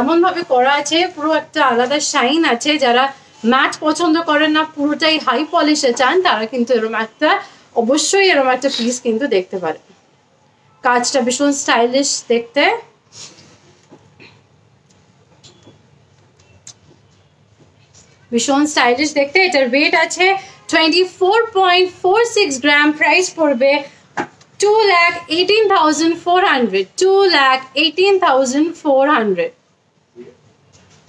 এমন ভাবে করা আছে, পুরো একটা আলাদা শাইন আছে। যারা ম্যাট পছন্দ করেন না, পুরোটাই হাই পলিশে চান, তারা কিন্তু এরকম একটা, অবশ্যই এরকম একটা পিস কিন্তু দেখতে পারেন। কাজটা ভীষণ স্টাইলিশ দেখতে। ভীষণ স্টাইলিশ দেখতে। এটার ওয়েট আছে 24.46 গ্রাম, প্রাইস পড়বে 2,18,400, 2,18,400।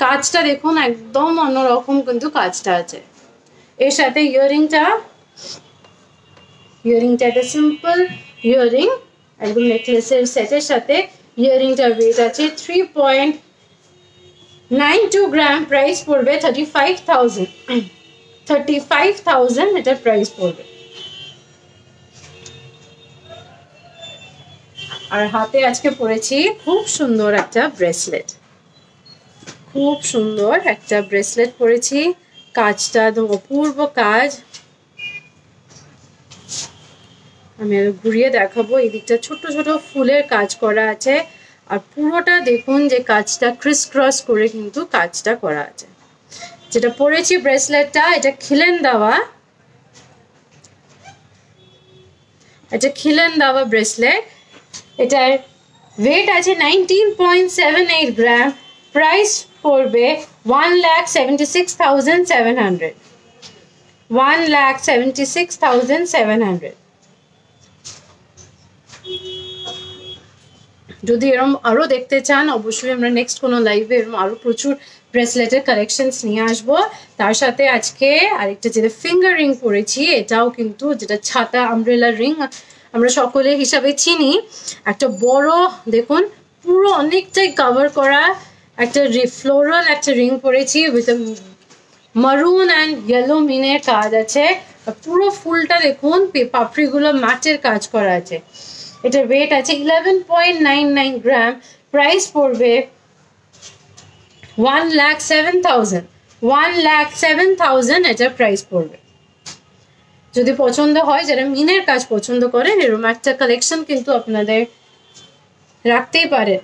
কাজটা দেখুন একদম অন্যরকম কিন্তু কাজটা আছে। এর সাথে ইয়ারিংটা একটা সিম্পল ইয়ারিং, একদম নেকলেসের সেটের সাথে ইয়ারিংটার ওয়েট আছে 3.92 গ্রাম, প্রাইস পড়বে 35,000 এটার প্রাইস পড়বে। আর হাতে আজকে পরেছি খুব সুন্দর একটা ব্রেসলেট, খুব সুন্দর একটা ব্রেসলেট পরেছি। কাজটা একদম অপূর্ব কাজ। আমি ঘুরিয়ে দেখাবো, এই দিকটা ছোট ছোট ফুলের কাজ করা আছে, আর পুরোটা দেখুন যে কাজটা ক্রিস ক্রস করে কিন্তু কাজটা করা আছে। যেটা পরেছি ব্রেসলেটটা, এটা খিলেন দেওয়া, এটা খিলেন দেওয়া ব্রেসলেট। এটার ওয়েট আছে 19.78 গ্রাম, প্রাইস পড়বে 1,76,700, 1,76,700। যদি এরকম আরো দেখতে চান, অবশ্যই আমরা নেক্সট কোনো লাইভে এরকম আরো প্রচুর ব্রেসলেটের কালেকশনস নিয়ে আসবো। তার সাথে আজকে আরেকটা যেটা ফিঙ্গার রিং পরেছি, এটাও কিন্তু যেটা ছাতা আমব্রেলা রিং আমরা সকলে হিসাবে চিনি। একটা বড় দেখুন পুরো অনেকটাই কভার করা একটা ফ্লোরাল একটা রিং পরেছি, উইথ মারুন অ্যান্ড ইয়েলো মিনের কাজ আছে। পুরো ফুলটা দেখুন পাপড়িগুলো ম্যাটের কাজ করা আছে। এটার ওয়েট আছে 11.99 গ্রাম, প্রাইস পড়বে 1,07,000, 1,07,000 এটার প্রাইস পড়বে। যদি পছন্দ হয়, যারা মিনের কাজ পছন্দ করেন, এরকম একটা কালেকশন কিন্তু আপনাদের রাখতেই পারেন।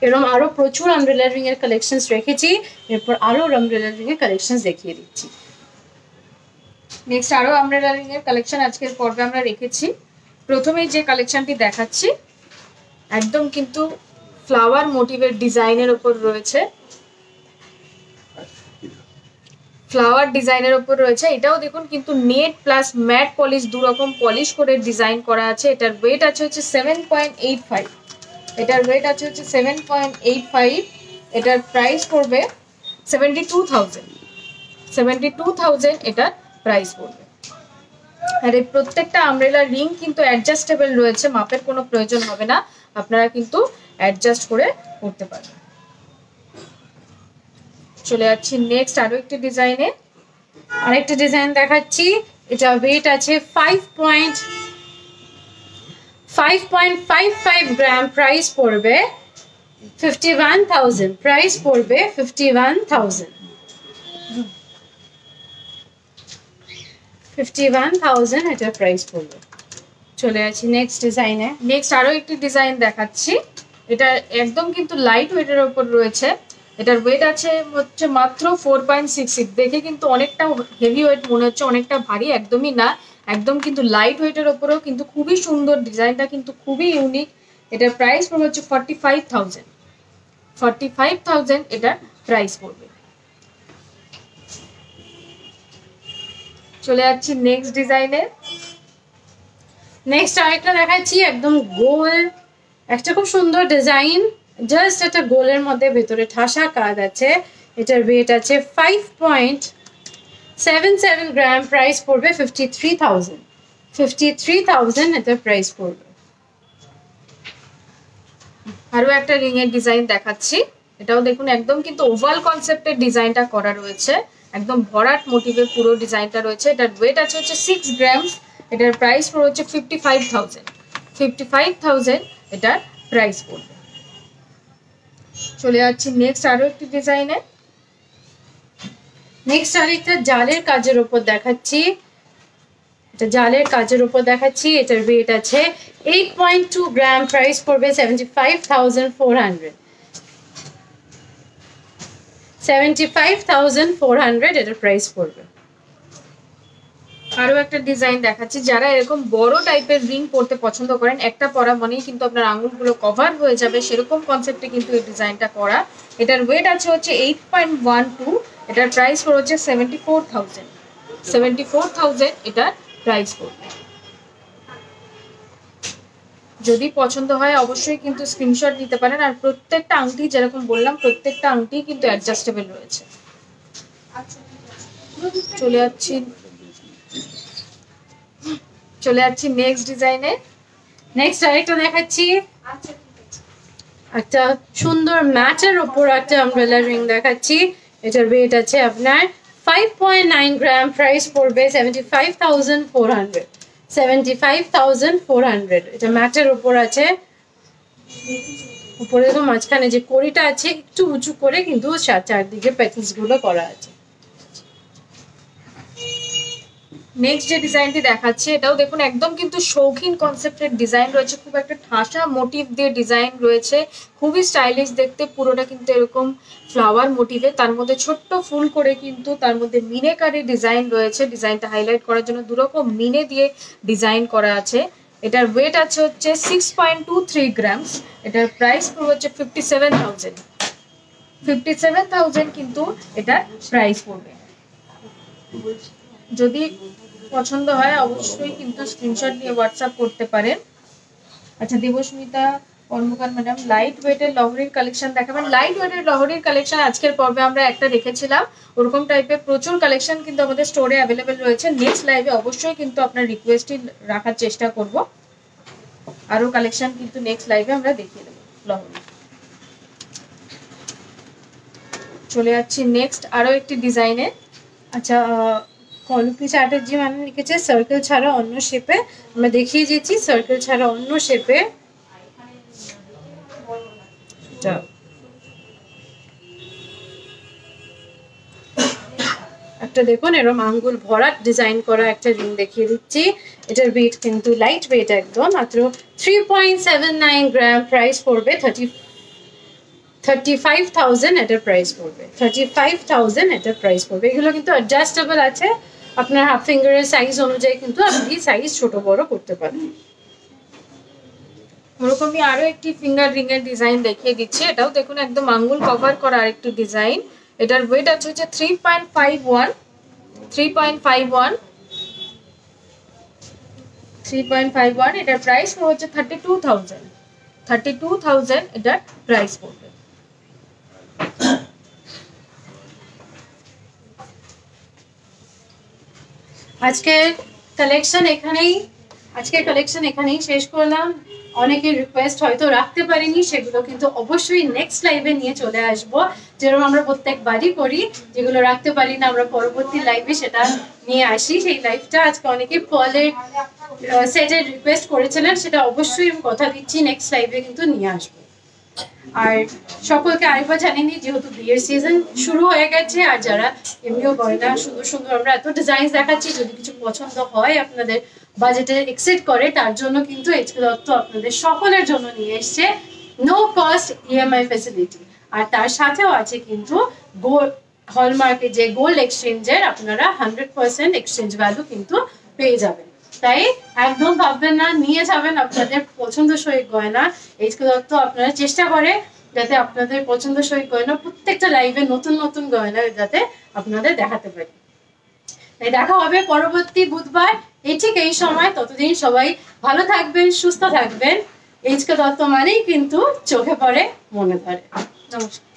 এরকম আরো প্রচুর আমব্রেলা রিং এর কালেকশন রেখেছি, এরপর আরো আমব্রেলা রিং এর কালেকশন দেখিয়ে দিচ্ছি। নেক্সট আরো আমব্রেলা রিং এর কালেকশন আজকের পর্বে আমরা রেখেছি। প্রথমেই যে কালেকশনটি দেখাচ্ছি একদম কিন্তু ফ্লাওয়ার মোটিভের ডিজাইনের উপর রয়েছে, ফ্লাওয়ার ডিজাইনের উপর রয়েছে। এটাও দেখুন কিন্তু নেট প্লাস ম্যাট পলিশ, দু রকম পলিশ করে ডিজাইন করা আছে। এটার ওয়েট আছে হচ্ছে 7.85, এটার ওয়েট আছে হচ্ছে 7.85। এটার প্রাইস পড়বে 72,000, 72,000 এটার প্রাইস পড়বে। আর এই প্রত্যেকটা আমব্রেলা রিং কিন্তু অ্যাডজাস্টেবল রয়েছে, মাপের কোনো প্রয়োজন হবে না, আপনারা কিন্তু অ্যাডজাস্ট করে করতে পারবেন। চলে যাচ্ছি নেক্সট আরো একটি ডিজাইনে। আরেকটা ডিজাইন দেখাচ্ছি, এটা ওয়েট আছে 5.55 গ্রাম, প্রাইস পড়বে 51,000, প্রাইস পড়বে 51,000, 51,000 এটা প্রাইস পড়বে। চলে আসি নেক্সট ডিজাইনে। নেক্সট আরো একটি ডিজাইন দেখাচ্ছি, এটা একদম কিন্তু লাইট ওয়েটের উপর রয়েছে। এটার ওয়েট আছে হচ্ছে মাত্র 4.66। দেখে কিন্তু অনেকটা হেভি ওয়েট মনে হচ্ছে, অনেকটা ভারী, একদমই না, একদম কিন্তু লাইট ওয়েটের উপরেও কিন্তু খুবই সুন্দর, ডিজাইনটা কিন্তু খুবই ইউনিক। এটার প্রাইস পড়বে হচ্ছে 45,000, 45,000 এটার প্রাইস পড়বে। চলে যাচ্ছি নেক্সট ডিজাইনে। নেক্সট আরেকটা দেখাচ্ছি, একদম গোল, একটা খুব সুন্দর ডিজাইন, জাস্ট একটা গোলের মধ্যে ভেতরে ঠাসা কাজ আছে। এটার ওয়েট আছে 5.77 গ্রাম, প্রাইস পড়বে 53,000, 53,000 এটার প্রাইস পড়বে। আরো একটা রিং এর ডিজাইন দেখাচ্ছি, এটাও দেখুন একদম কিন্তু ওভাল কনসেপ্টের ডিজাইনটা করা রয়েছে, একদম ভরাট মোটিভে পুরো ডিজাইনটা রয়েছে। এটার ওয়েট আছে হচ্ছে 6 গ্রামস, এটার প্রাইস পড়বে হচ্ছে 55,000, 55,000 এটার প্রাইস পড়বে। চলে যাচ্ছি নেক্সট আরো একটি ডিজাইনে। নেক্সট আরেকটা জালের কাজের উপর দেখাচ্ছি, এটা জালের কাজের উপর দেখাচ্ছি। এটার ওয়েট আছে 8.2 গ্রাম, প্রাইস পড়বে 75,400, 75,400 এটার প্রাইস পড়বে। আরো একটা ডিজাইন দেখাচ্ছি, যারা এরকম বড় টাইপের রিং পরতে পছন্দ করেন, একটা পরা মানেই কিন্তু আপনার আঙুলগুলো কভার হয়ে যাবে, সেরকম কনসেপ্টে কিন্তু এই ডিজাইনটা করা। এটার ওয়েট আছে হচ্ছে 8.12, এটার প্রাইস পড়ে হচ্ছে 74,000, 74,000 এটার প্রাইস পড়বে। যদি পছন্দ হয় অবশ্যই কিন্তু স্ক্রিনশট নিতে পারেন। আর প্রত্যেকটা আংটি যেরকম বললাম, প্রত্যেকটা আংটি কিন্তু অ্যাডজাস্টেবল রয়েছে। চলে যাচ্ছি নেক্সট ডিজাইনে। নেক্সট আরেকটা দেখাচ্ছি, একটা সুন্দর ম্যাটের উপর একটা আমব্রেলা রিং দেখাচ্ছি। এটার ওয়েট আছে আপনার 5.9 গ্রাম, প্রাইস পড়বে 75,400, 75,400 এটা ম্যাটের উপর আছে। উপরে তো মাঝখানে যে কড়িটা আছে একটু উঁচু করে কিন্তু চারদিকে প্যাটেলস গুলো করা আছে। নেক্সট যে ডিজাইনটি দেখাচ্ছি, এটাও দেখুন একদম কিন্তু শৌখিন কনসেপ্টের ডিজাইন রয়েছে, খুব একটা ঠাসা মোটিভ দিয়ে ডিজাইন রয়েছে, খুবই স্টাইলিশ দেখতে। পুরোটা কিন্তু এরকম ফ্লাওয়ার মোটিভে, তার মধ্যে ছোট্ট ফুল করে কিন্তু তার মধ্যে মিনেকারি ডিজাইন রয়েছে। ডিজাইনটা হাইলাইট করার জন্য দুরকম মিনে দিয়ে ডিজাইন করা আছে। এটার ওয়েট আছে হচ্ছে 6.23 গ্রামস, এটার প্রাইস পড়বে হচ্ছে 57,000, 57,000 কিন্তু এটার প্রাইস পড়বে। যদি পছন্দ হয় অবশ্যই কিন্তু স্ক্রিনশট নিয়ে হোয়াটসঅ্যাপ করতে পারেন। আচ্ছা, দেবস্মিতা কর্মকার ম্যাডাম লাইট ওয়েটের লহরির কালেকশন দেখাবেন। লাইট ওয়েটের লহরির কালেকশন আজকের পর্বে আমরা একটা রেখেছিলাম, ওরকম টাইপের প্রচুর কালেকশন কিন্তু আমাদের স্টোরে অ্যাভেলেবেল রয়েছে। নেক্সট লাইভে অবশ্যই কিন্তু আপনার রিকোয়েস্টই রাখার চেষ্টা করব, আরো কালেকশন কিন্তু নেক্সট লাইভে আমরা দেখিয়ে দেবো লহরি। চলে যাচ্ছি নেক্সট আরো একটি ডিজাইনে। আচ্ছা, কলকি চ্যাটার্জি মানে লিখেছে সার্কেল ছাড়া অন্য শেপে, আমরা দেখিয়ে দিয়েছি সার্কেল ছাড়া অন্য শেপে। একটা দেখুন এরকম আঙ্গুল ভরাট ডিজাইন করা একটা রিং দেখিয়ে দিচ্ছি। এটার ওয়েট কিন্তু লাইট ওয়েট একদম, মাত্র 3.79 গ্রাম, প্রাইস পড়বে 35,000 এটার প্রাইস পড়বে, 35,000 এটার প্রাইস পড়বে। এগুলো কিন্তু অ্যাডজাস্টেবল আছে, আপনার হাফ ফিঙ্গারের সাইজ অনুযায়ী কিন্তু আপনি সাইজ ছোট বড় করতে পারেন। ওরকমই আরো একটি ফিঙ্গার রিং এর ডিজাইন দেখিয়ে দিচ্ছি, এটাও দেখুন একদম আঙ্গুল কভার করা আরেকটি ডিজাইন। এটার ওয়েট আছে হচ্ছে 3.51, 3.51 এটার প্রাইস হচ্ছে 32,000, 32,000 এটার প্রাইস পড়বে। আজকের কালেকশন এখানেই আজকের কালেকশন এখানেই শেষ করলাম। অনেকের রিকোয়েস্ট হয়তো রাখতে পারিনি, সেগুলো কিন্তু অবশ্যই নেক্সট লাইভে নিয়ে চলে আসবো, যেরকম আমরা প্রত্যেকবারই করি। যেগুলো রাখতে পারি না আমরা পরবর্তী লাইভে সেটা নিয়ে আসি। সেই লাইভটা আজকে অনেকে পার্লের সেটের রিকোয়েস্ট করেছিলেন, সেটা অবশ্যই আমি কথা দিচ্ছি নেক্সট লাইভে কিন্তু নিয়ে আসবো। আর সকলকে আরেকবার জানিয়ে দিই, যেহেতু বিয়ের সিজন শুরু হয়ে গেছে, আর যারা এমনিও গয়না সুন্দর সুন্দর আমরা এত ডিজাইন দেখাচ্ছি, যদি কিছু পছন্দ হয় আপনাদের বাজেটে এক্সিড করে, তার জন্য কিন্তু এইচকে দত্ত আপনাদের সকলের জন্য নিয়ে এসছে নো কস্ট ইএমআই ফ্যাসিলিটি। আর তার সাথেও আছে কিন্তু গোল্ড হলমার্কের যে গোল্ড এক্সচেঞ্জের আপনারা 100% এক্সচেঞ্জ ভ্যালু কিন্তু পেয়ে যাবেন। তাই একদম ভাববেন না, নিয়ে যাবেন আপনাদের পছন্দসই গয়না। এইচকে দত্ত আপনারা চেষ্টা করে যাতে আপনাদের পছন্দসই গয়না প্রত্যেকটা লাইভে নতুন নতুন গয়না যাতে আপনাদের দেখাতে পারি। তাই দেখা হবে পরবর্তী বুধবার ঠিক এই সময়। ততদিন সবাই ভালো থাকবেন, সুস্থ থাকবেন। এইচকে দত্ত মানেই কিন্তু চোখে পড়ে, মনে ধরে। নমস্কার।